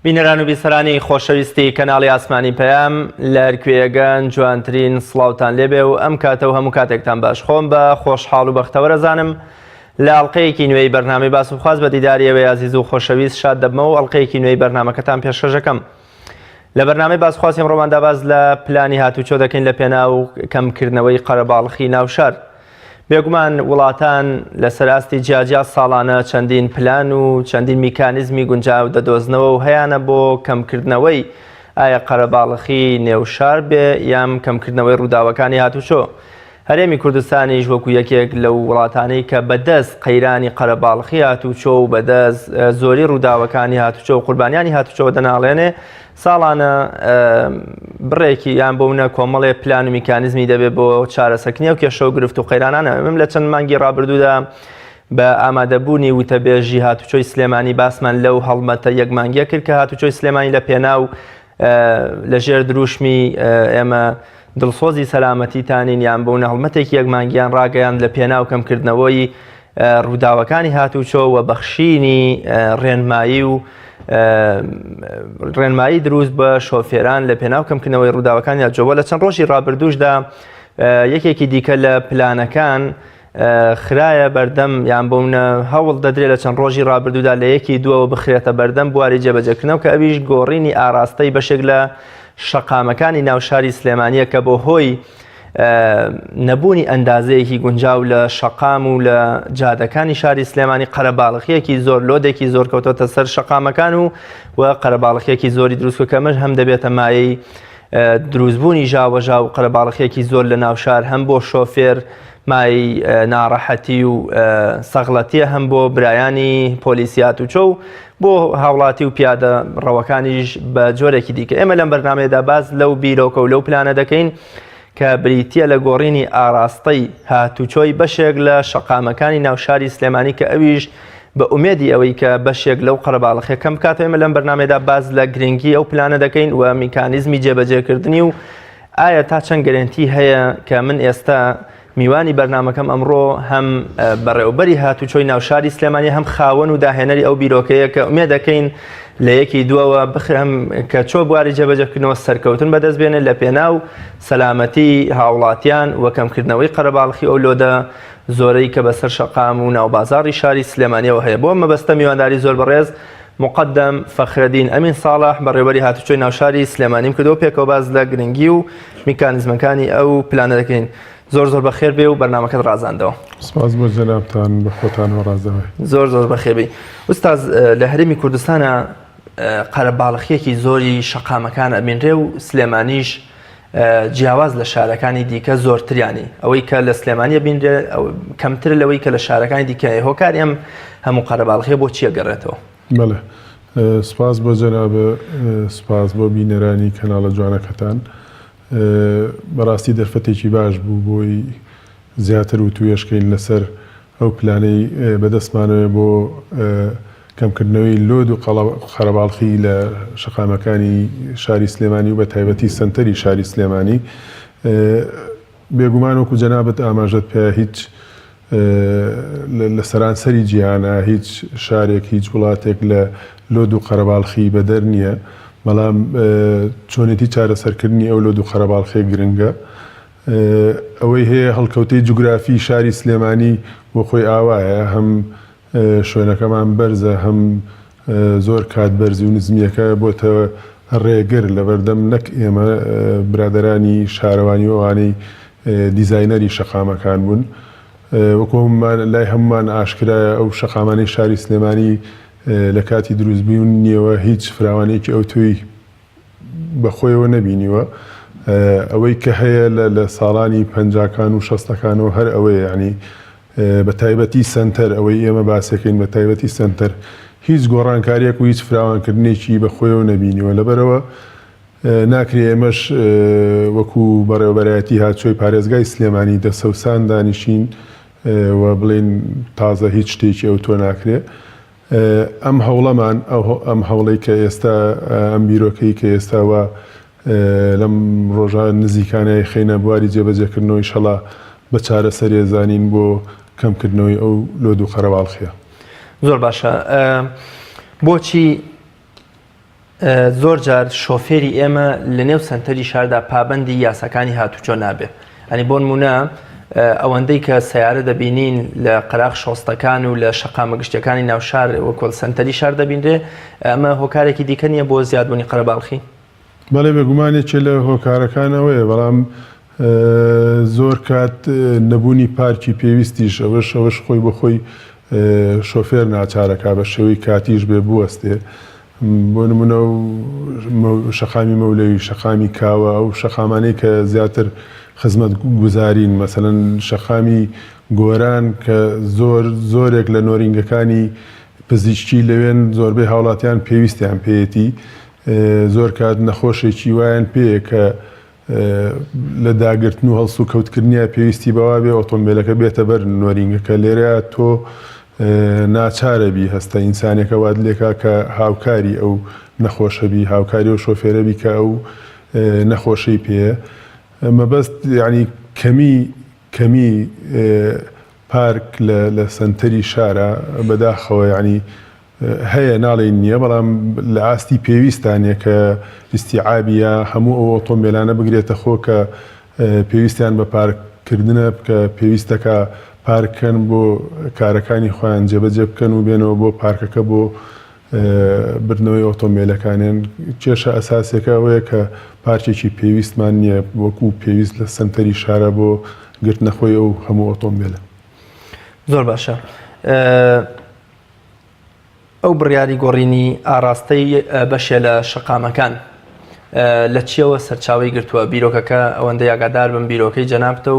بینەران و بیسەرانی خۆشەویستی کەناڵی ئاسمانی پەیام لە هەرکوێیەگەن جوانترین سڵاوتان لێبێ و ئەم کاتە و هەموو کاتێکتان باش خۆم بە خۆشحاڵ و بەختەوەرەزانم لە ئەڵقەیەکی نوێی بەرنامەی باس و خواست بە دیداریەوەی عزیز و خۆشەویست شاد دەبمە و ئەڵقەیەکی نوێی بەرنامەکەتان پێشکەشەکەم. لە بەرنامەی باسخواستی ئەمڕۆماندا باز لە پلانی هاتوچۆ دەکەین لە پێناو کەمکردنەوەی قەرەباڵغی ناوشار. بێگومان وڵاتان لەسەر ئاستی جیاجیا ساڵانە چەندین پلان و چەندین میکانیزمی گونجاو دەدۆزنەوە و هەیانە بۆ کەمکردنەوەی ئایا قەرەباڵغی نێوشار بێ یان کەمکردنەوەی ڕووداوەکانی هاتوچۆ. هەرێمی کوردستانیش وەکو یەکێک لەو وڵاتانەی کە بەدەست قەیرانی قەرەباڵغی هاتوچۆ و بەدەست زۆری ڕووداوەکانی هاتوچۆ و قوربانیانی هاتوچۆ دەناڵێنێ، ساڵانە بڕێکی یان بۆونە کۆمەڵێ پلان و میکانیزمی دەبێت بۆ چارەسەکنی و کێشە و گرفت و قەیرانانە. من لە چەند مانگی ڕابردوودا بە ئامادەبوونی وتەبێژی هاتوچۆی سلێمانی باسمان لەو هەڵمەتە یەک مانگیە کرد کە هاتوچۆی سلێمانی لە پێناو لەژێر دروشمی ئێمە دڵسۆزی سەلامەتیتانین یان بۆونە هەڵمەتێکی یەک مانگیان ڕاگەیان لە پێناو کەمکردنەوەی ڕووداوەکانی هاتوچۆ و بەخشینی ڕێنمایی و ڕێنمایی دروست بە شۆفێران لە پێناو کەمکردنەوەی ڕووداوەکانی هاتوچۆ. لە چەند ڕۆژی ڕابردووشدا یەکێکی دیکە لە پلانەکان خرایە بەردەم یان بۆونە هەوڵ دەدرێت لە چەند ڕۆژی ڕابردوودا لە یەکی دووەوە بخرێتە بەردەم بواری جێبەجێکردنەوە کە ئەویش گۆڕینی ئاراستەی بەشێک لە شەقامەکانی ناوشاری سلێمانیە کە بۆ هۆی نەبوونی ئەندازەیەکی گونجاو لە شەقام و لە جادەکانی شاری سلێمانی قەرەباڵغیەکی زۆر لۆدێکی زۆر کەوتۆتە سەر شەقامەکان و قەرەباڵغیەکی زۆری دروستکە کەمەش هەم دەبێتە مایەی دروستبوونی ژاوەژا و قەرەباڵغیەکی زۆر لە ناوشار هەم بۆ شۆفێر مای ناڕەحەتی و سەغڵەتیە هەم بۆ برایانی پۆلیسی هاتوچۆ و بۆ هاوڵاتی و پیادە ڕەوەکانیش بە جۆرێکی دیکە. ئێمە لەم بەرنامەیەدا باز لەو بیرۆکە و لەو پلانە دەکەین کە بریتیە لە گۆڕینی ئاراستەی هاتوچۆی بەشێک لە شەقامەکانی ناوشاری سلێمانی کە ئەویش بە ئومێدی ئەوەی کە بەشێک لەو قەرەباڵغیە کەم بکاتەوە. ئێمە لەم بەرنامەیەدا باز لە گرنگی ئەو پلانە دەکەین و میکانیزمی جێبەجێکردنی و ئایا تا چەند گەرنتی هەیە کە من ئێستا میوانی بەرنامەکەم ئەمڕۆ هەم بەڕێوەبەری هاتوچۆی ناوشاری سلێمانی هەم خاوەن و داهێنەری ئەو بیرۆکەیە کە ئومێد دەکەین لە یەکی دووەوە بخرم کە چۆ بواری جێبەجێکردنەوە سەرکەوتن بەدەست بێنێت لە پێناو سەلامەتی هاوڵاتیان و کەمکردنەوەی قەرەباڵغی ئەو لۆدە زۆرەی کە بەسەر شەقام و ناوبازاڕی شاری سلێمانیەوە هەیە. بۆ مەبەستە میوانداری زۆر بەڕێز مقدم فەخرەدین ئەمین ساڵح بەڕێوەبەری هاتوچۆی ناوشاری سلێمانیم کردەوە پێکەوە باز لە گرنگی و میکانیزمەکانی ئەو پلانە دەکەین. زۆر زۆر بەخێر بێ و بەرنامەکەت ڕازاندەوە. سپاس بۆ جەنابتان بە خۆتان و ڕازەوەی. زۆر زۆر بەخێبی. ئوستاز لە هەرێمی کوردستانە قەرەباڵغیەکی زۆری شەقامەکان ئەبینرێ و سلێمانیش جیاواز لە شارەکانی دیکە زۆرتریانی ئەوەی کە لە سلێمانیە بینرێ کەمتر لەوەی کە لە شارەکانی دیکە هۆکاری ئەم هەموو قەرەباڵغیە بۆ چیە گەڕێتەوە؟ بەڵێ سپاس بۆ جەنابە، سپاس بۆ بینەرانی کەناڵە جوانەکەتان. بەڕاستی دەرفەتێکی باش بوو بۆی زیاتر و توێشکەین لەسەر ئەو پلانەی بەدەستمانەوە بۆ کەمکردنەوەی لۆد و قەرەباڵغی لە شەقامەکانی شاری سلێمانی و بە تایبەتی سنتەری شاری سلێمانی. بێگومان وەکو جەنابەت ئاماژەت پێ هیچ لە سەرانسەری جیهانە هیچ شارێک هیچ وڵاتێک لە لۆد و قەرەباڵغی بەدەر نییە، بەڵام چۆنێتی چارەسەرکردنی ئەو لۆد و قەرەباڵغیە گرنگە. ئەوەی هەیە هەڵکەوتەی جوگرافی شاری سلێمانی بۆ خۆی ئاوایە، هەم شوێنەکەمان بەرزە هەم زۆر کات بەرزی و نزمیەکە بۆتە ڕێگر لەبەردەم نەک ئێمە برادەرانی شارەوانی ئەوانەی دیزاینەری شەقامەکان بوون. وەکو لای هەمومان ئاشکرایە ئەو شەقامانەی شاری سلێمانی لە کاتی دروستبوون نیەوە هیچ فراوانەیەکی ئەو توی بەخۆیەوە نەبینیوە. ئەوەی کە هەیە لە ساڵانی پەنجاکان و شەستەکانەوە هەر ئەوەیە، یعنی بە تایبەتی سنتەر ئەوەی ئێمە باسەکەین بە تایبەتی سنتەر هیچ گۆڕانکاریەک و هیچ فراوانکردنێکی بەخۆیەوە نەبینیوە. لەبەرەوە ناکرێ ئێمەش وەکو بەڕێوەبەرایەتی هاتوچۆی پارێزگای سلێمانی دەسەوسان دانیشین و بڵێن تازە هیچ شتێکی ئەو تۆ ناکرێ. ئەم هەوڵەمان ئەم هەوڵەی کە ئێستا ئەم بیرۆکەی کە ئێستاوە لەم ڕۆژان نزیکانەی خەینە بواری جێبەجێکردنەوەی شەڵا بە چارەسەرێزانین بۆ کەمکردنەوەی ئەو لۆد و قەرەباڵغیە. زۆر باشە. بۆچی زۆر جار شۆفێری ئێمە لە نێو سنتەری شاردا پابەندی یاساکانی هاتوچۆ نابێ. ئەنی بۆ نمونە ئەوەندەی کە سیارە دەبینین لە قەراغ شۆستەکان و لە شەقامە گشتەکانی ناوشار وەکۆ سنتەری شار دەبینرێ، ئەمە هۆکارێکی دیکە نییە بۆ زیادبوونی قەرەباڵغی؟ بەڵێ بێگومانێکێ لە هۆکارەکانەوەیە، بەڵام زۆر کات نەبوونی پارکی پێویستیش ئەوەش خۆی بە خۆی شۆفێر ناچارەکە بە شێوەی کاتیش بێ بوەستێ. بۆ نمونە شەقامی مەولەوی، شەقامی کاوە، ئەو شەقامانەی کە زیاتر خزمەت گوزارین، مەسەڵەن شەقامی گۆران کە زۆرێک لە نۆرینگەکانی پزیشکی لەوێن زۆربەی هاوڵاتیان پێویستیان پێیەتی، زۆر کات نەخۆشێکی وایان پێیە کە لە داگرتن و هەڵسو کەوتکردنیە پێویستی بەوا بێ ئۆتۆمبیلەکە بێتە بەر نۆرینگەکە. لێرە تۆ ناچارەبی هەستە ئینسانێکە واد لێکا کە هاوکاری ئەو نەخۆشەبی، هاوکاری و شۆفێرەبی کە ئەو نەخۆشەی پێە. مەبەست یعنی کەمی پارک لە سنتەری شارە بەداخەوە، یعنی هەیە ناڵێن نییە، بەڵام لە ئاستی پێویستانێ کە ئیستیعابیە هەموو ئەو ئۆتۆمبیلانە بگرێتە خۆ کە پێویستیان بە پارککردنە کە پێویستەکە پارککەن بۆ کارەکانی خۆیان جێبەجێ بکەن و بێنەوە بۆ پارکەکە بۆ بردنەوەی ئۆتۆمبیلەکانیان. کێشە ئەساسیەکە ئەوەیە کە پارکێکی پێویستمان نییە وەکو پێویست لە سنتەری شارە بۆ گرتنەخۆی ئەو هەموو ئۆتۆمبیلە. زۆر باشە. ئەو بڕیاری گۆڕینی ئاراستەی بەشێ لە شەقامەکان لە چیەوە سەرچاوی گرتووە؟ بیرۆکەکە ئەوەندە یاگادار بن بیرۆکەی جەنابتە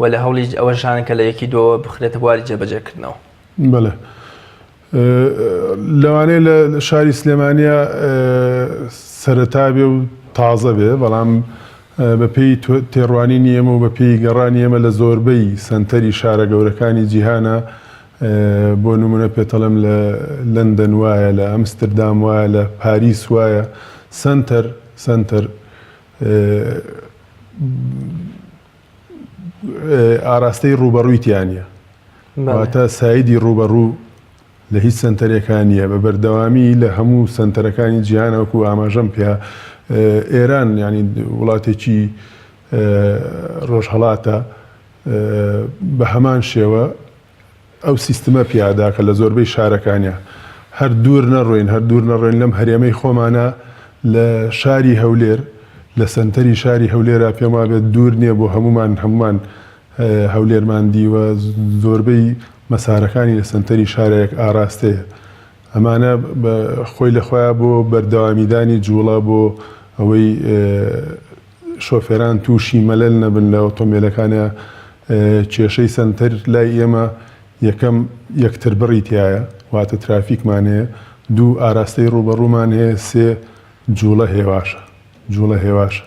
و لە هەوڵی ئەوە ژانەکە لە یەکی دۆ بخرێتە بواری جێبەجێکردنەوە. بەڵێ، لەوانەیە لە شاری سلێمانیە سەرەتا بێ و تازە بێ، بەڵام بەپێی تێڕوانینی ئێمە و بەپێی گەڕانی ئێمە لە زۆربەی سنتەری شارە گەورەکانی جیهانە، بۆ نمونە پێتەڵم لە لەندەن وایە، لە ئەمستردام وایە، لە پاریس وایە، سنتەر ئاراستەی ڕوبەڕوویتیانە، واتە سایدی ڕوبەڕوو لە هیچ سنتەرێکانیە بە بەردەوامی لە هەموو سنتەرەکانی جیهانەوەکو ئاماژەم پێ. ئێران ینی وڵاتێکی ڕۆژهەڵاتە، بە هەمان شێوە ئەو سیستمە پیاداکە لە زۆربەی شارەکانیە. هەر دوور نەڕۆین لەم هەرێمەی خۆمانە لە شاری هەولێر، لە سنتەری شاری هەولێرە پێم وابێت دوور نییە بۆ هەمومان هەولێرمان دیوە. زۆربەی مەسارەکانی لە سنتەری شارێک ئاراستەیە. ئەمانە خۆی لەخۆیان بۆ بەردەوامیدانی جوڵە، بۆ ئەوەی شۆفێران تووشی مەلەل نەبن لە ئۆتۆمبیلەکانە. کێشەی سنتەر لای ئێمە یەکەم یەکتر بڕی تایە، واتە ترافیکمان هەیە، دوو ئاراستەی ڕوبەڕوومان هەیە، سێ جوڵە هێواشە.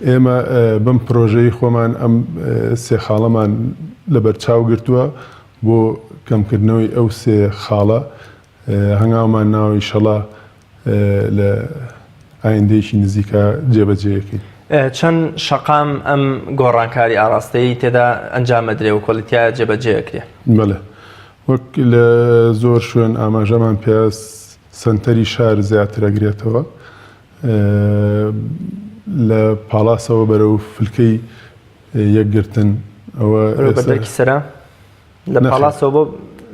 ئێمە بەم پرۆژەی خۆمان ئەم سێ خاڵەمان لەبەرچاو گرتووە بۆ کەمکردنەوەی ئەو سێ خاڵە. هەنگاومان ناوی شەڵا لە ئایندەیەکی نزیکە جێبەجێیەکەی. چەند شەقام ئەم گۆڕانکاری ئاراستەی تێدا ئەنجامەدرێ و کۆلیتیایە جێبەجێەکرێ؟ بەڵێ، وەک لە زۆر شوێن ئاماژەمان پێ سنتەری شار زیاتر ئەگرێتەوە. لە پاڵاسەوە بەرەو فلکەی یەکگرتن ئەوە بەردەرکی سەرا، لە پاڵاسەوە بۆ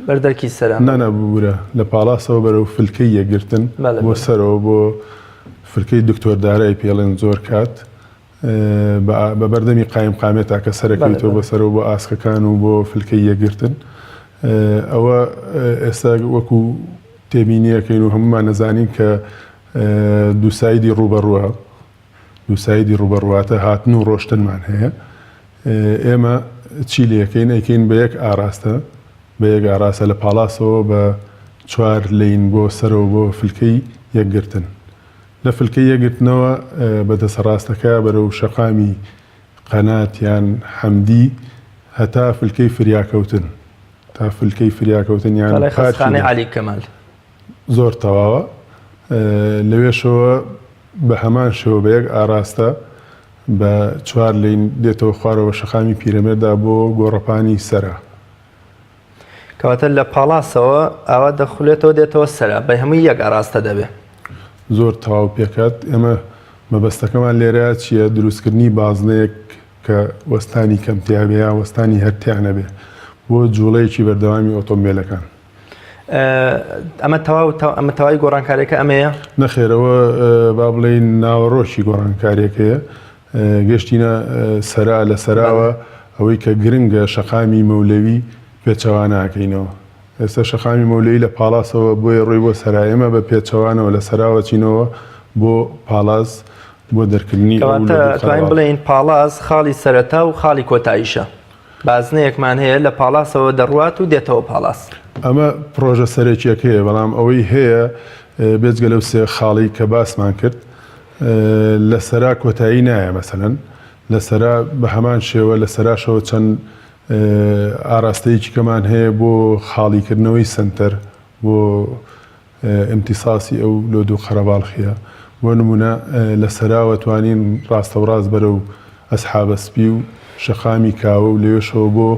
بەردەرکی سەرا نانەبوورە، لە پاڵاسەوە بەرەو فلکەی یەکگرتن بۆ سەرەوە بۆ فلکەی دکتۆر دارایی پێڵێن زۆر کات بە بەردەمی قایم قامێتە کە سەرەکەیتەوە بۆ سەرەوە بۆ ئاسکەکان و بۆ فلکەی یەکگرتن. ئەوە ئێستا وەکو تێبینیەکەین و هەمومان نەزانین کە دووسایدی ڕوبەڕواتە هاتن و ڕۆشتنمان هەیە. ئێمە چی لەکەین؟ ئەیکەین بە یەک ئاراستە لە پاڵاسەوە بە 4 لین بۆ سەرەوە بۆ فلکەی یەکگرتن. لە فلکەی یەکگرتنەوە بەدەسەڕاستەکە بەرەو شەقامی قەناتیان حەمدی هەتا فلکەی فریاکەوتن، یان خانەی عەلی کەمال زۆر تەواوە. لەوێشەوە بە هەمان شێوە بە یەک ئاراستە بە 4 لین دێتەوە خوارەوە شەقامی پیرەمێردا بۆ گۆڕەپانی سەرە. کەواتە لە پاڵاسەوە ئاوا دەخولێتەوە دێتەوە سەرە، بە هەمووی یەک ئاراستە دەبێت. زۆر تەواو پێکات. ئێمە مەبەستەکەمان لێرە چییە؟ دروستکردنی بازنەیەک کە وەستانی کەمتیابێ یا وەستانی هەرتیانە بێ بۆ جوڵەیەکی بەردەوامی ئۆتۆمبیلەکان. ئەمە تەواوی گۆڕانکاریەکە ئەمەیە؟ نەخێرەوە با بڵێین ناوەڕۆکی گۆڕانکاریەکەیە. گەشتینە سەرا لە سەراوە ئەوەی کە گرنگە شەقامی مەولەوی پێچەواناکەینەوە. ئێستا شەقامی مەولەوی لە پاڵاسەوە بۆیە ڕۆی بۆ سەرا، ئێمە بە پێچەوانەوە لە سەراوە چینەوە بۆ پاڵاز بۆ دەرکردنی. توانین بڵێن پاڵاز خاڵی سەرەتا و خاڵی کۆتاییشە. بازنەیەکمان هەیە لە پاڵاسەوە دەڕوات و دێتەوە پاڵاس. ئەمە پرۆژە سەرەکیەکەیە، بەڵام ئەوەی هەیە بێجگە لەو سێ خاڵی کە باسمان کرد لە سەرا کۆتایی نایە. مەسەلەن لە سەرا بە هەمان شێوە لە سەراشەوە چەند ئاراستەیەکی کەمان هەیە بۆ خاڵیکردنەوەی سنتەر بۆ ئیمتیساسی ئەو لۆدو قەرەباڵخیە. بۆ نمونە لە سەراوە توانین ڕاستە و ڕاست بەرەو ئەسحابە سپی و شەقامی کاوە و لێشەوە بۆ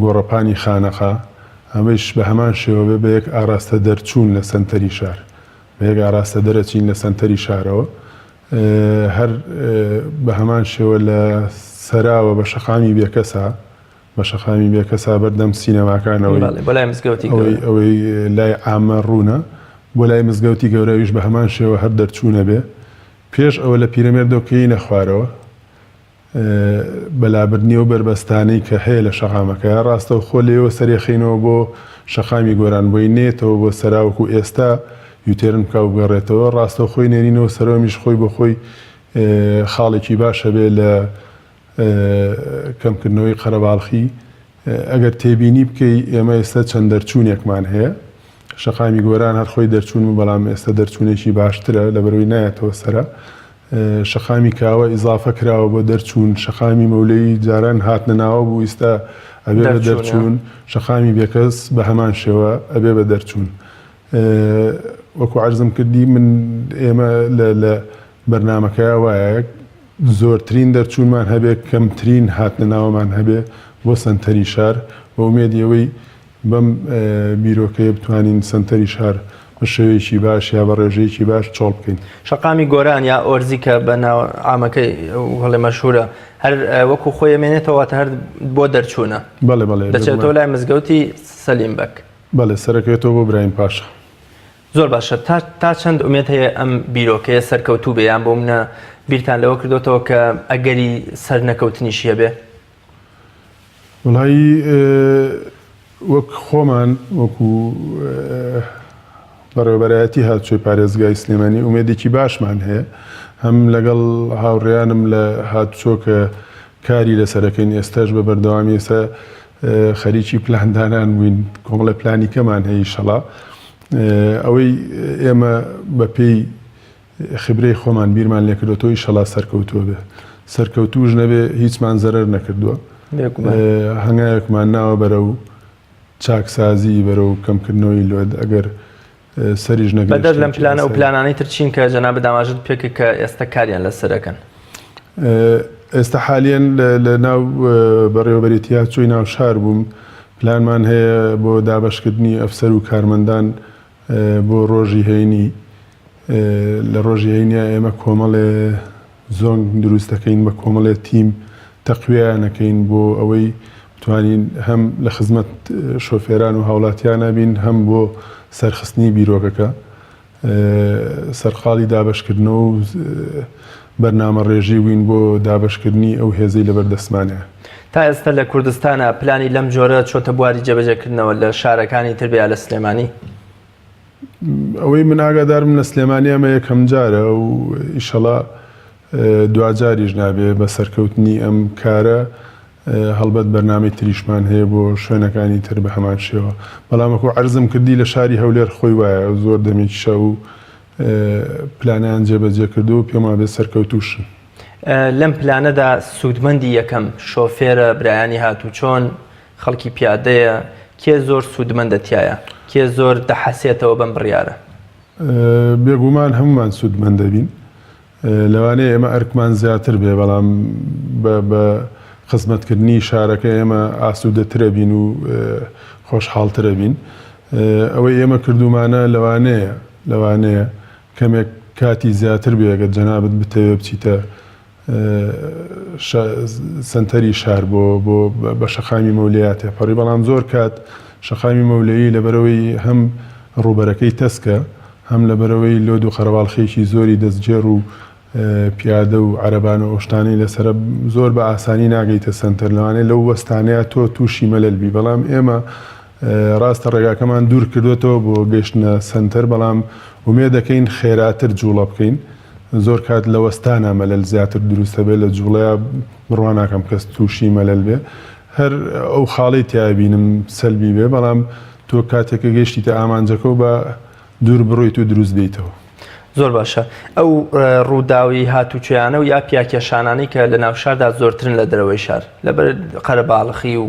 گۆڕەپانی خانەقا. ئەمەش بە هەمان شێوە بە یەک ئاراستە دەرچوون لە سنتەری شار، بە یەک ئاراستە دەرەچین لە سنتەری شارەوە. هەر بە هەمان شێوە لە سەراوە بە شەقامی بێکەسا بەردەم سینەماکانەوەی ئەوەی لای ئامە ڕوونە بۆ لای مزگەوتی گەورەویش بە هەمان شێوە هەر دەرچوونە بێ. پێش ئەوە لە پیرەمێردۆکەینە خوارەوە بەلابردنی و بربەستانەی کە هەیە لە شەقامەکە ڕاستە و خۆ لێەوە سەرێخینەوە بۆ شەقامی گۆران بۆی نێتەوە بۆ سەراوەکو ئێستا یوتێرن کا و بگەڕێتەوە. ڕاستە خۆی نێرینەوە سەرۆمیش خۆی بۆ خۆی خاڵێکی باشە بێ لە کەمکردنەوەی قەرەباڵخی. ئەگەر تێبینی بکەی ئێمە ئێستا چەند دەرچوونێکمان هەیە. شەقامی گۆران هەر خۆی دەرچوون و بەڵام ئێستا دەرچوونێکی باشترە لە بەرەوەی نایەتەوە سەرا. شەقامی کاوە ئیزافە کراوە بۆ دەرچوون. شەقامی مەولەوی جاران هاتنە ناوە بوو ئێستا ئەبێ بە دەرچوون. شەقامی بێکەس بە هەمان شێوە ئەبێ بە دەرچوون. وەکو عەرزم کردی من ئێمە لە بەرنامەکە وایە زۆرترین دەرچوونمان هەبێ کەمترین هاتنە ناوەمان هەبێ بۆ سنتەری شار بە ئومێدیەوەی بەم بیرۆکەیە بتوانین سنتەری شار بە شێوەیەکی باش یا بە ڕێژەیەکی باش چۆڵ بکەین. شەقامی گۆران یا ئۆرزی کە بە ناو عامەکەی هەڵێ مەشهورە هەر وەکو خۆی مێنێتەوە هەر بۆ دەرچوونە. بەڵێ بەڵێ دەچێتەوە لای مزگەوتی سەلیم بەک. بەڵێ سەرەکەوێتەوە بۆ برایم پاشا. زۆر باشە. تا چەند ئومێد هەیە ئەم بیرۆکەیە سەرکەوتوو بێ یان بۆ منە بیرتان لەوە کردوتەوە کە ئەگەری سەر نەکەوتنیشیە بێ؟ وڵایی وەک خۆمان وەکو بەڕێوەبەرایەتی هاتوچۆی پارێزگای سلێمانی ئومێدێکی باشمان هەیە. هەم لەگەڵ هاوڕێیانم لە هاتوچۆ کە کاری لەسەرەکەین ئێستاش بە بەردەوامی ئێستا خەریکی پلاندانان بووین کۆمەڵە پلانی کەمان هەیە ئینشەڵا. ئەوەی ئێمە بە پێی خبرەی خۆمان بیرمان لێکردوەوە ئینشەڵا سەرکەوتووە بێ. سەرکەوتووش نەبێ هیچمان زەرەر نەکردووە. هەنگایەکمان ناوە بەرەو چاکسازی بەرەو کەمکردنەوەی لۆد ئەگەر سەریش نەگەر بەدەر لەم پلانە و پلانانەی ترچین کە جەناب داماژت پێکە کە ئێستا کاریان لەسەرەکەن. ئێستا حالیان لە ناو بەڕێوەبەرێتیا چۆی ناو شار بووم. پلانمان هەیە بۆ دابەشکردنی ئەفسەر و کارمەندان بۆ ڕۆژی هەینی. لە ڕۆژی هەینیا ئێمە کۆمەڵێ زۆنگ دروست دەکەین بە کۆمەڵێ تیم تەقویانەکەین بۆ ئەوەی بتوانین هەم لە خزمەت شۆفێران و هاوڵاتیانە بین هەم بۆ سەرخستنی بیرۆکەکە سەرقاڵی دابەشکردنەوە و بەرنامە ڕێژی بووین بۆ دابەشکردنی ئەو هێزەی لەبەردەستمانەیە. تا ئێستا لە کوردستانە پلانی لەم جۆرە چۆتە بواری جێبەجێکردنەوە لە شارەکانی تر بیا لە سلێمانی؟ ئەوەی من ئاگادارم لە سلێمانی ئەمە یەکەم جارە و ئیشەڵا دوجاریش نابێ بە سەرکەوتنی ئەم کارە. هەڵبەت بەرنامەی تریشمان هەیە بۆ شوێنەکانی تر بە هەمان شێوە. بەڵام وەکو عەرزم کردی لە شاری هەولێر خۆی وایە زۆر دەمێکی شە و پلانیان جێبەجێ کردو و پێما بێ سەرکەوتوشن. لەم پلانەدا سوودمەندی یەکەم شۆفێرە برایانی هاتوو چۆن خەڵکی پیادەیە کێ زۆر سوودمەندەتیایە کێ زۆر دەحەسێتەوە بەم بڕیارە؟ بێگومان هەمومان سوودمەند دەبین. لەوانەیە ئێمە ئەرکمان زیاتر بێ بەڵام بە خزمەتکردنی شارەکە ئێمە ئاسوودەترە بین و خۆشحاڵترە بین. ئەوەی ئێمە کردومانە لەوانەیە کەمێک کاتی زیاتر بێگە جەنابەت بتەوێ بچیتە سنتەری شار بۆ بە شەقامی مەولەیە تێپەڕی، بەڵام زۆر کات شەقامی مەولەیی لەبەرەوەی هەم ڕوبەرەکەی تەسکە، هەم لەبەرەوەی لۆد و قەرەباڵخێکی زۆری دەستجێڕ و پیادە و عەرەبان و ئۆشتانی لەسرە زۆر بە ئاسانی ناگەیتە سنتەر، لەوانەیە لەو وەستانەیە تۆ تووشی مەلەلبی. بەڵام ئێمە ڕاستە ڕێگاکەمان دوور کردوێتەوە بۆ گەیشتنە سنتەر، بەڵام ومێ دەکەین خێراتر جوڵە بکەین. زۆر کات لە وەستانە مەلەل زیاتر دروستە بێت، لە جوڵەیە بڕوان ناکەم کەس تووشی مەلەل بێ، هەر ئەو خاڵی تیابینم سەلبی بێ، بەڵام تۆ کاتێکە گەیشتیتە ئامانجەکە و بە دوور بڕۆیت و دروست بیتەوە. زۆر باشە. ئەو ڕووداوی هاتوچیانە و یا پیاکێشانانی کە لە ناو شاردا زۆرترن لە دەرەوەی شار لەبەر قەرەباڵخی و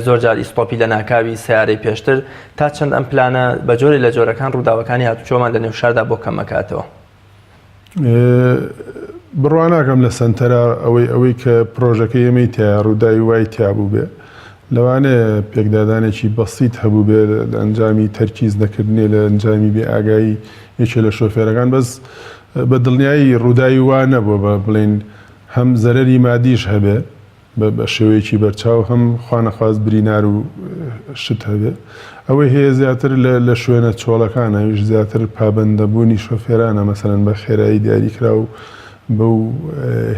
زۆر جار ئیسپۆپی لە ناکاوی سیارەی پێشتر، تا چەند ئەم پلانە بە جۆری لە جۆرەکان ڕووداوەکانی هاتوچۆمان لە نێو شاردا بۆ کەم مەکاتەوە؟ بڕوان ناکەم لە سنتەرە ئەوەی کە پرۆژەکە ئێمەی تیا ڕووداوی وای تیابوو بێ، لەوانەیە پێکدادانێکی بەسیط هەبوو بێ لە ئەنجامی تەرکیز نەکردنێ لە ئەنجامی بێ ئاگایی یەکێ لە شۆفێرەکان، بەس بە دڵنیایی ڕووداوی وا نەبووە بە بڵێن هەم زەرەری مادیش هەبێ بە شێوەیەکی بەرچاو، هەم خوانەخواست برینار و شت هەبێ. ئەوەی هەیە زیاتر لە شوێنە چۆڵەکانە، ویش زیاتر پابەندەبوونی شۆفێرانە، مەسەلەن بە خێرایی دیاریکرا و بەو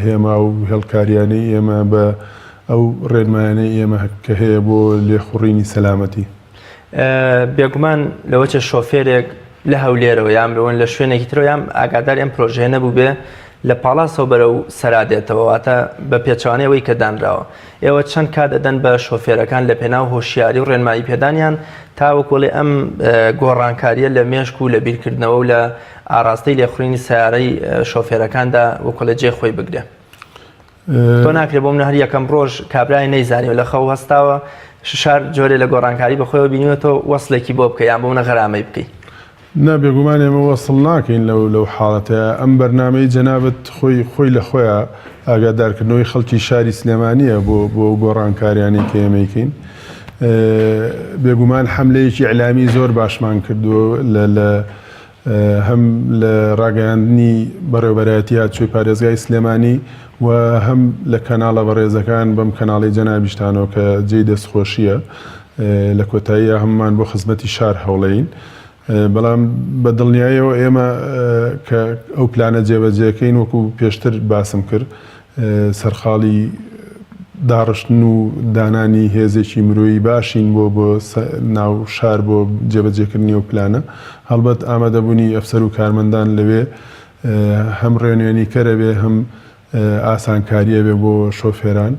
هێما و هێڵکاریانەی ئێمە بە ئەو ڕێنمایانەی ئێمە کە هەیە بۆ لێخوڕینی سەلامەتی. بێگومان لەوەچە شۆفێرێک لە هەولێرەوە یان لەوەن لە شوێنێکی ترەوە یان ئاگادار ئەم پرۆژەیە نەبوو بێ لە پاڵاسەوە بەرەو سەرادێتەوە، واتە بە پێچوانەوەی کە دانراوە. ئێوە چەند کات دەدەن بە شۆفێرەکان لە پێناو هۆشیاری و ڕێنمایی پێدانیان تاوەکۆڵێ ئەم گۆڕانکاریە لە مێشک و لە بیرکردنەوە و لە ئاراستەی لێخوڕینی سیارەی شۆفێرەکاندا وەکۆڵە جێ خۆی بگرێ؟ تۆ ناکرێت بۆ منە هەر یەکەم ڕۆژ کابرای نەیزانیوە لە خەو هەستاوە شار جۆرێ لە گۆڕانکاری بەخۆیەوە بینیوێتەوە وەسڵێکی بۆ بکە یان بۆ منە غەرامەی بکەیت؟ نا بێگومان ئێمە وەسڵ ناکەین لەو حاڵەتەیە. ئەم بەرنامەی جەنابەت خۆی لە خۆیان ئاگادارکردنەوەی خەڵکی شاری سلێمانیە بۆ گۆڕانکاریانی کە ئێمەیکەین. بێگومان حەملەیەکی ئیعلامی زۆر باشمان کردووە هەم لە ڕاگەیاندنی بەڕێوەبەرایەتی هاتوچۆی پارێزگای سلێمانی و هەم لە کەناڵە بەڕێزەکان بەم کەناڵی جەنابیشتانەوە کە جێی دەستخۆشیە لە کۆتاییە هەممان بۆ خزمەتی شار هەوڵەین. بەڵام بە دڵنیاییەوە ئێمە کە ئەو پلانە جێبەجێەکەین وەکو پێشتر باسم کرد، سەرخاڵی داڕشتن و دانانی هێزێکی مرۆیی باشین بۆ ناو شار بۆ جێبەجێکردنی و پلانە. هەڵبەت ئامادەبوونی ئەفسەر و کارمەندان لەوێ هەم ڕێنوێنیکەرە بێ، هەم ئاسانکاریە بێ بۆ شۆفێران.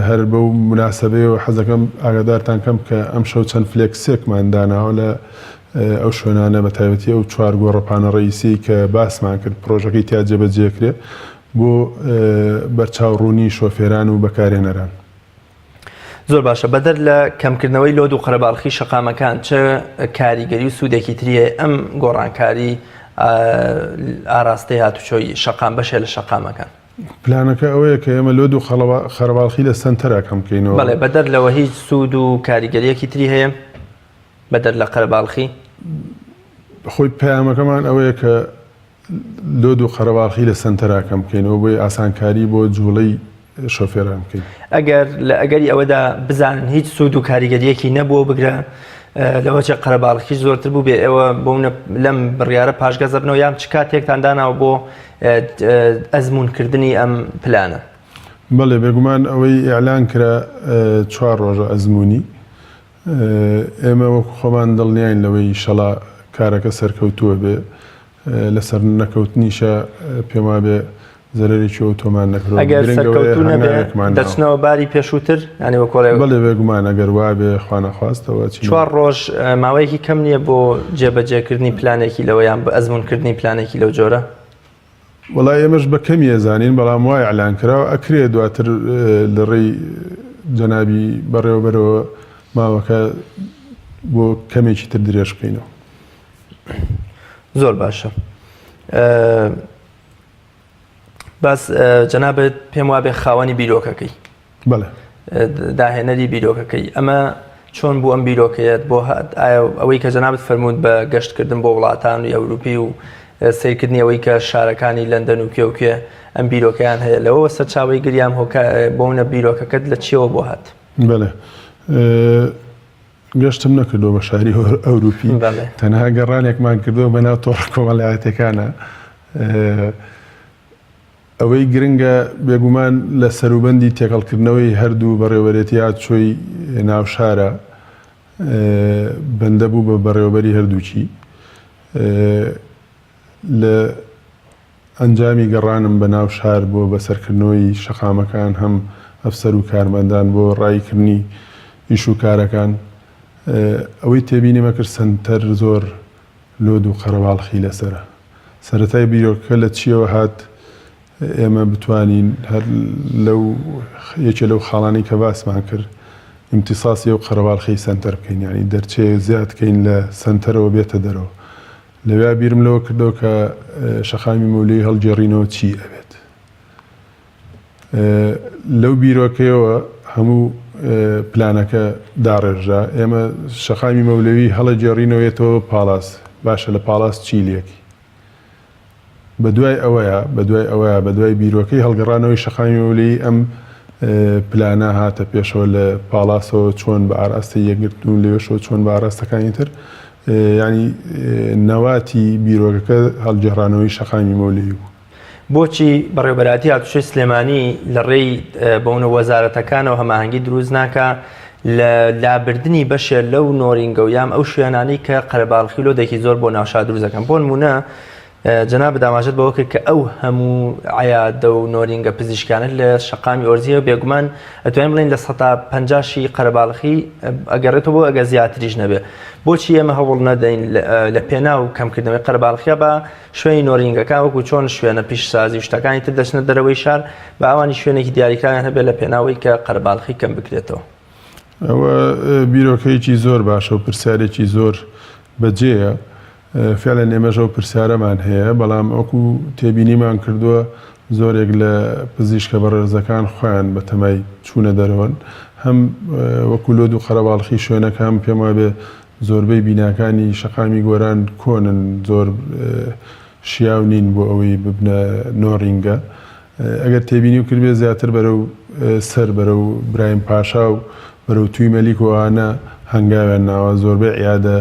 هەر بەو مناسبەیەوە حەزەکەم ئاگادارتان کەم کە ئەم شەو چەند فلێکسێکمان داناوە لە ئەو شوێنانە بە تایبەتی ئەو چوار گۆڕەپانە ڕئیسی کە باسمان کرد پرۆژەکەی تیا جێبەجێکرێ بۆ بەرچاوڕوونی شۆفێران و بەکارهێنەران. زۆر باشە. بەدەر لە کەمکردنەوەی لۆد و قەرەباڵخی شەقامەکان چه کاریگەری و سوودێکی تریە ئەم گۆڕانکاری ئاراستەی هاتوچۆی شەقام بەشێ لە شەقامەکان؟ پلانەکە ئەوەیە کە ئێمە لۆد و قەرەباڵخی لە سنتەرە کەم بکەینەوە. بەڵێ بەدەر لەوە هیچ سوود و کاریگەریەکی تری هەیە بەدەر لە قەرەباڵخی؟ خۆی پەیامەکەمان ئەوەیە کە لۆد و قەرەباڵخی لە سنتەرا کەم بکەینەوە بۆی ئاسانکاری بۆ جوڵەی شۆفێران بکەین. ئەگەری ئەوەدا بزانن هیچ سوود و کاریگەریەکی نەبووە بگرە لەوەچە قەرەباڵخی زۆرتر بوو بێ، ئێوە بۆ لەم بڕیارە پاشگەزە بنەوە یان چ کاتێکتان داناوە بۆ ئەزمونکردنی ئەم پلانە؟ بەڵێ بێگومان ئەوەی ئیعلان کرا 4 ڕۆژە ئەزمموی. ئێمە وەکو خۆمان دڵنیاین لەوەی شەڵا کارەکە سەرکەوتووە بێ، لەسەر نەکەوتنیشە پێم وابێ زەرێکی ئۆتۆمان نەکرێت. ئەگەر سەرکەوتوو نەبێ دەچنەوە باری پێشووتر ینی وەکۆڵێ؟ بەڵێ بێگومان ئەگەر وابێ خوانەخواستەوە 4 ڕۆژ ماوەیەکی کەم نییە بۆ جێبەجێکردنی پلانێکی لەوە یان بە ئەزمونکردنی پلانێکی لەو جۆرە؟ وەڵای ئێمەش بە کەمی ئەزانین، بەڵام وای ئەعلان کراوە ئەکرێت دواتر لە ڕێی جەنابی بەڕێوەبەرەوە ماوەکە بۆ کەمێکی تر درێژ بکەینەوە. زۆر باشە. باس جەنابەت پێم وابێ خاوەنی بیرۆکەکەی، بەڵێ داهێنەری بیرۆکەکەی، ئەمە چۆن بوو ئەم بیرۆکەیەت بۆ ئەوەی کە جەنابەت فەرموود بە گەشتکردن بۆ وڵاتانی ئەوروپی و سیرکردنیەوەی کە شارەکانی لەندەن و کوێ ئەم بیرۆکەیان هەیە لەوە سەرچاوی گریام بۆونە بیرۆکەکەت لە چیەوە بۆ هات؟ بەڵێ گەشتم نەکردەوە بە شاری ئەوروپی تەنها گەڕانێکمان کردەوە بەناو تۆڕە کۆمەڵایەتەکانە. ئەوەی گرنگە بێگومان لە سەروبەندی تێکەڵکردنەوەی هەردوو بەڕێوەبەرێتی هاتچۆی ناوشارە بەندە بوو بە بەڕێوەبەری هەردووچی. لە ئەنجامی گەڕانم بە ناو شار بۆ بەسەرکردنەوەی شەقامەکان هەم ئەفسەر و کارمەندان بۆ ڕایکردنی ئیش و کارەکان ئەوەی تێبینیمە کرد سنتەر زۆر لۆد و قەرەباڵخی لەسرە. سەرەتای بیرۆکە لە چیەوە هات ئێمە بتوانین هەر لەو یەکێ لەو خاڵانی کە باسمان کرد ئیمتیساسی و قەرەباڵخی سنتەر بکەین، ینی دەرچێ زیادکەین لە سنتەرەوە بێتە دەرەوە. لەوێ بیرم لەوە کردەوە کە شەقامی مەولەی هەڵگێڕینەوە چی ئەبێت. لەو بیرۆکەیەوە هەموو پلانەکە داڕێژرا. ئێمە شەقامی مەولەوی هەڵەگێڕینەوەیەتەوە پاڵاس، باشە لە پاڵاس چی لێکی. بەدوای ئەوەیە بەدوای بیرۆکەی هەڵگەڕانەوەی شەقامی مەولەی ئەم پلانە هاتە پێشەوە لە پاڵاسەوە چۆن بە ئاراستە یەکگرتن و لێوێشەوە چۆن بە ئاراستەکانی تر. ینی نەواتی بیرۆکەکە هەڵگێڕانەوەی شەقامی مەولەی بوو. بۆچی بەڕێوەبەراتی هاتوچۆی سلێمانی لە ڕێی بەونە وەزارەتەکانەوە هەماهەنگی دروست ناکە لە لابردنی بەشێ لەو نۆرینگە و یام ئەو شوێنانەی کە قەرەباڵخی لۆدێکی زۆر بۆ ناوشار دروست دەکەن. بۆ نمونە جەناب داماژت بەوە کرد کە ئەو هەموو عیادە و نۆرینگە پزیشکانە لە شەقامی ئۆرزیە بێگومان ئەتوانین بڵین لە 150 قەرەباڵخی ئەگەڕێتەوە بۆ ئەگە زیاتریش نەبێ. بۆچی ئێمە هەوڵ نەدەین لە پێناو کەمکردنەوەی قەرەباڵخیە بە شوێنی نۆرینگەکان وەکو چۆن شوێنە پیشسازی شتەکانی تر دەچنە دەرەوەی شار بە ئەوانی شوێنێکی دیاریکراویان هەبێت لە پێناوەی کە قەرەباڵخی کەم بکرێتەوە. ئەوە بیرۆکەیەکی زۆر باشە و پرسیارێکی زۆر بەجێیە. فعلا ئێمەژە و پرسیارەمان هەیە، بەڵام ئەوکو تێبینیمان کردووە زۆرێک لە پزیشکە بەڕێزەکان خۆیان بە تەمای چوونە دەرەوەن. هەم وەکو لۆد و قەرەباڵخی شوێنەکان پێم وایە بێ زۆربەی بیناکانی شەقامی گۆران کۆنن، زۆر شیاو نین بۆ ئەوەی ببنە نۆڕینگە. ئەگەر تێبینی و کردبێ زیاتر بەرەو سەر بەرەو برایم پاشا و بەرەو توی مەلیک و ئانە هەنگاویان ناوە. زۆربەی عیادە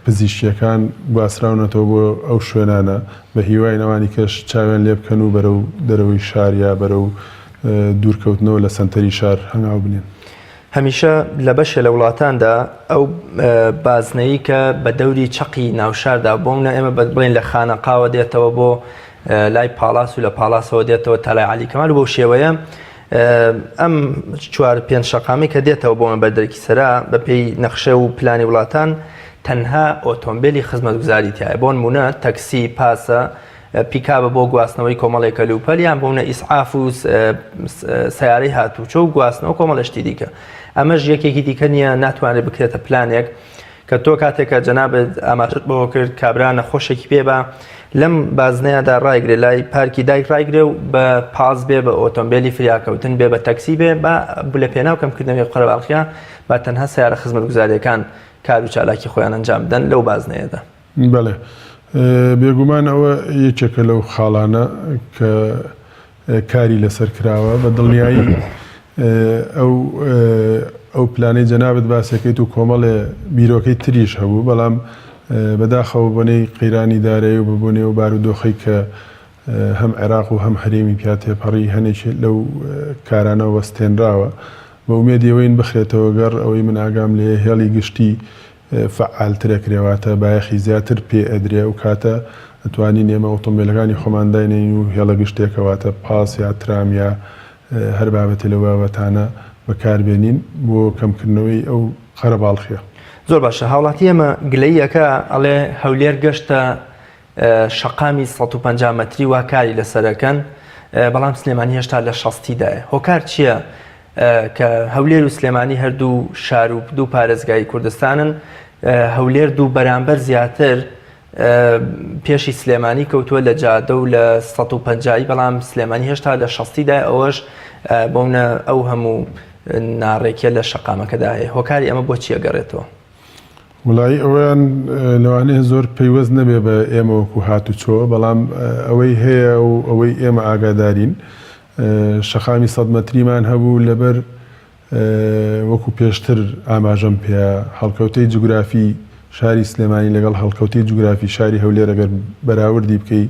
پزیشکیەکان گواسراونەتەوە بۆ ئەو شوێنانە بە هیوای نەوانی کەش چاویان لێ بکەن و بەرەو دەرەوەی شار یا بەرەو دوورکەوتنەوە لە سەنتەری شار هەنگاو بنێن. هەمیشە لە بەشێ لە وڵاتاندا ئەو بازنەیی کە بە دەوری چەقی ناوشاردا بۆمە ئێمە بڵین لە خانەقاوە دێتەوە بۆ لای پاڵاس و لە پاڵاسەوە دێتەوە تا لای عەلی کەمال بۆ شێوەیە ئەم 4-5 شەقامی کە دێتەوە بۆمە بەردەرکی سەرا بە پێی نەخشە و پلانی وڵاتان تەنها ئۆتۆمبیلی خزمەتگوزاری تایە. بۆ نمونە تەکسی، پاسە، پیکابە بۆ گواستنەوەی کۆمەڵێک کەلوپەل یان بۆونە ئیسعاف و سیارەی هاتوچۆ و گواستنەوە کۆمەڵشتی دیکە. ئەمەش یەکێکی دیکە نییە ناتوانێت بکرێتە پلانێک کە تۆ کاتێکە جەنابێت ئاماژت بەوە کرد کابرا نەخۆشێکی پێ بە لەم بازنەیەدا ڕایگرێ لای پارکی دایک ڕایگرێ و بە پاس بێ بە ئۆتۆمبیلی فریاکەوتن بێ بە تەکسی بێ بە لە پێناو کەمکردنەوەی قەرەباڵخیە با تەنها سیارە خزمەتگوزاریەکان کار و چالاکی خۆیان ئەنجام بدەن لەو بازنەیەدا. بەڵێ بێگومان ئەوە یەکێکە لەو خاڵانە کە کاری لەسەر کراوە بە دڵنیایی ئەو پلانەی جەنابەت باسەکەیت و کۆمەڵێ بیرۆکەی تریش هەبوو، بەڵام بەداخەوە بۆنەی قەیرانی دارایی و ببوونێ و بارودۆخی کە هەم عێراق و هەم هەرێمی پیاتێپەڕی هەنێکی لەو کارانەوە وەستێنراوە بە ئومێدیەوەین بخرێتەوە گەڕ ئەوەی من ئاگام لێ هێڵی گشتی فعالترە کرێواتە بایەخی زیاتر پێ ئەدرێ و کاتە ئەتوانین ئێمە ئۆتۆمبیلەکانی خۆمانداینین و هێڵە گشتێکەواتە پاس یا ترام یا هەر بابەتی لە بابەتانە بەکاربێنین بۆ کەمکردنەوەی ئەو قەرەباڵخیە. زۆر باشە. هاوڵاتی ئێمە گلەیەکە ئەڵێ هەولێر گەشتە شەقامی 150 مەتری وا کاری لەسەرەکەن، بەڵام سلێمانی هێشتا لە 60دایە. هۆکار چییە کە هەولێر و سلێمانی هەردوو شار و دوو پارێزگای کوردستانن، هەولێر دوو بەرامبەر زیاتر پێشی سلێمانی کەوتووە لە جادە و لە 150، بەڵام سلێمانی هێشتا لە 60دای. ئەوەش بۆونە ئەو هەموو ناڕێکیە لە شەقامەکەدا هەیە. هۆکاری ئەمە بۆ چیە گەڕێتەوە؟ وڵی ئەویان لەوانەیە زۆر پەیوەست نەبێ بە ئێمە وەکو هاتوچۆ بەڵام ئەوەی هەیە و ئەوەی ئێمە ئاگادارین شەقامی 100 مەتریمان هەبوو لەبەر وەکو پێشتر ئاماژەم پێ هەڵکەوتەی جوگرافی شاری سلێمانی لەگەڵ هەڵکەوتەی جوگرافی شاری هەولێر ئەگەر بەراوردی بکەی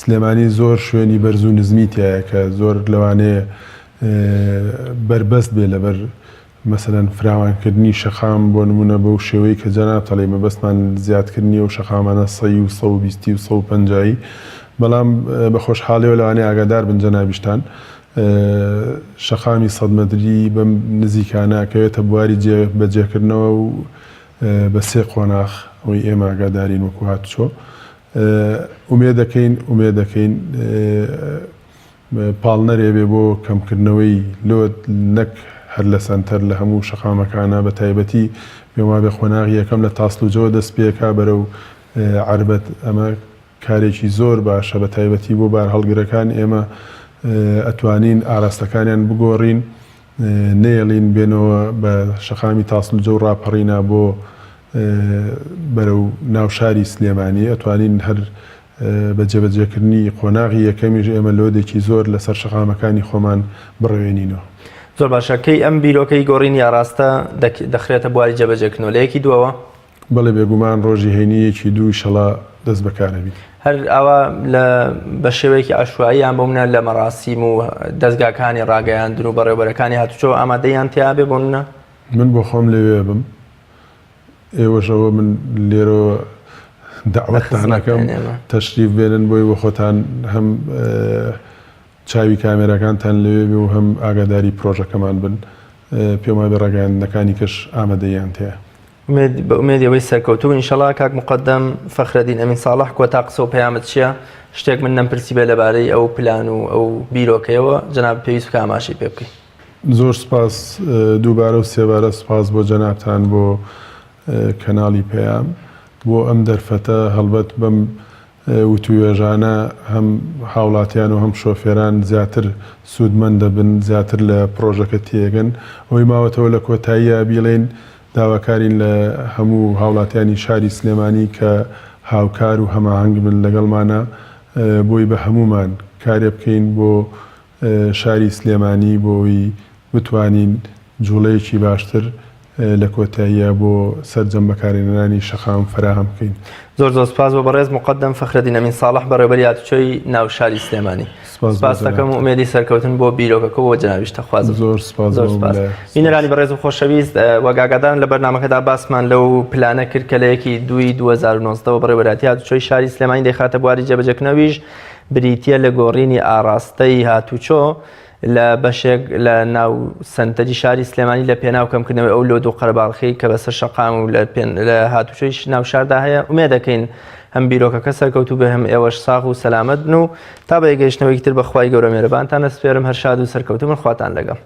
سلێمانی زۆر شوێنی بەرز و نزمی تایە کە زۆر لەوانەیە بربەست بێ لەبەر مثلەن فراوانکردنی شەقام بۆ نمونە بەو شێوەی کە جەنابتەڵێ مەبەستمان زیادکردنی و شەقامانە 100 و 120 و 150 بەڵام بە خۆشحاڵیەوە لەوانەیە ئاگادار بن جەنابیشتان شەقامی 100 مەتری بەم نزیکانە کەوێتە بواری بەجێکردنەوە و بە 3 قۆناغ ئەوەی ئێمە ئاگادارین وەکو هاتوچۆ ئومێد دەکەین پاڵ نەرێبێ بۆ کەمکردنەوەی لۆت نەک هەر لە سەنتەر لە هەموو شەقامەکانە بە تایبەتی پێما بێ قۆناغی یەکەم لە تاسڵوجەوە دەست پێکا بەرەو عربەت ئەمە کارێکی زۆر باشە بە تایبەتی بۆ بار هەڵگرەکان ئێمە ئەتوانین ئاراستەکانیان بگۆڕین نێڵین بێنەوە بە شەقامی تاسڵوجە و ڕاپەڕینا بۆ بەرەو ناوشاری سلێمانی ئەتوانین هەر بە جێبەجێکردنی قۆناغی یەکەمیش ئێمە لۆدێکی زۆر لەسەر شەقامەکانی خۆمان بڕوێنینەوە. زۆر باشە کەی ئەم بیرۆکەی گۆڕین یاڕاستە دەخرێتە بواری جێبەجێکردنەوە لە یەکی دووەوە بەڵێ بێگومان ڕۆژی هەینیەکی دوو شەڵا دەست بەکارەبی هەر ئەوە بە شێوەیەکی عەشوایی یان بۆ منە لە مەراسیم و دەستگاکانی ڕاگەیاندن و بەڕێوەبەرەکانی هاتوچۆ ئامادەیان تیا بێ بۆ منە من بۆ خۆم لەوێ بم ئێوەشەوە من لێرەوە داوەتتانەکەم تەشریف بێنن بۆی بۆ خۆتان هەم چاوی کامێرەکانتان لەوێ بێ و هەم ئاگاداری پرۆژەکەمان بن پێم وایە بە ڕاگەیاندنەکانی کەش ئامادەیان تەیە بە ئومێدیەوەی سەرکەوتوو ئینشەڵا کاک مقەدەم فەخرەدین ئەمین ساڵح کۆتا قسە و پەیامت چییە شتێک من نەمپرسی بێ لەبارەی ئەو پلان و ئەو بیرۆکەیەوە جەناب پێویست بکە ئاماشەی پێ بکەی زۆر سپاس دووبارە و سێبارە سپاس بۆ جەنابتان بۆ کەناڵی پەیام بۆ ئەم دەرفەتە هەڵبەت بەم وتوێژانە هەم هاوڵاتیان و هەم شۆفێران زیاتر سوودمەند دەبن زیاتر لە پرۆژەکە تێگەن ئەوەی ماوەتەوە لە کۆتاییە بیڵێن داواکارین لە هەموو هاوڵاتیانی شاری سلێمانی کە هاوکار و هەماهەنگ بن لەگەڵمانە بۆی بە هەمومان کارێ بکەین بۆ شاری سلێمانی بۆی بتوانین جوڵەیەکی باشتر لە کۆتاییە بۆ سەرجەم بەکارهێنانی شەقام فراهم بکەین. زۆر زۆر سپاس بۆ بەڕێز مقەدەم فەخرەدین ئەمین ساڵح بەڕێوەبەری هاتوچۆی ناو شاری سلێمانی. سپاس دەکەم و ئومێدی سەرکەوتن بۆ بیرۆکەکە بۆ جەنابیش دەخوازم. زۆر سپاس. بینەرانی بەڕێز و خۆشەویست وەگاگادان لە بەرنامەکەدا باسمان لەو پلانە کرد کە لە 1/2/2019 بەڕێوەبەری هاتوچۆی شاری سلێمانی دەخاتە بواری جێبەجێکردنەوەیش بریتیە لە گۆڕینی ئاراستەی هاتوچۆ لە بەشێک لە ناو سنتەری شاری سلێمانی لە پێناو کەمکردنەوەی ئەو لۆد و قەرەباڵغی کە بەسەر شەقام و لە هاتوچۆی ناو شاردا هەیە ئومێد دەکەین هەم بیرۆکەکە سەرکەوتوو بە هەم ئێوەش ساغ و سەلامەت بن و تا بە یەگەیشتنەوەی تر بەخوای گەورە مێرەبانتان ئەسپێرم هەر شاد و سەرکەوتو من خواتان لەگەڵ.